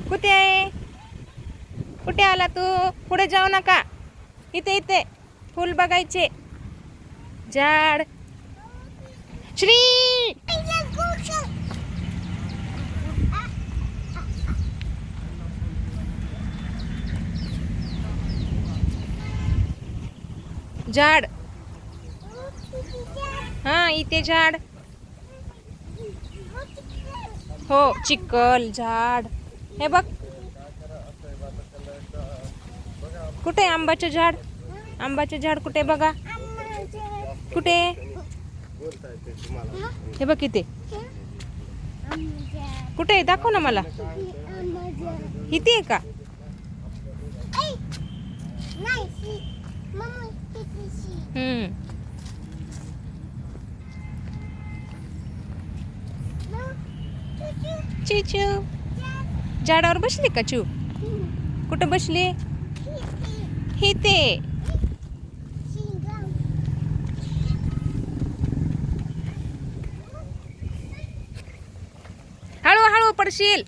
कुठे आहे? कुठे आला तू? पुढे जाऊ नका. इथे इथे फुल बघायचे. झाड. श्री झाड. हा इथे झाड. हो चिखल झाड. हे बघ कुठे आंबाचं झाड. आंबाचं झाड कुठे बघा. कुठे? हे बघ इथे. कुठे दाखव ना मला. इथे आहे का? चिचू झाडावर बसली का चू? कुठं बसली? इथे. हळू हळू पडशील.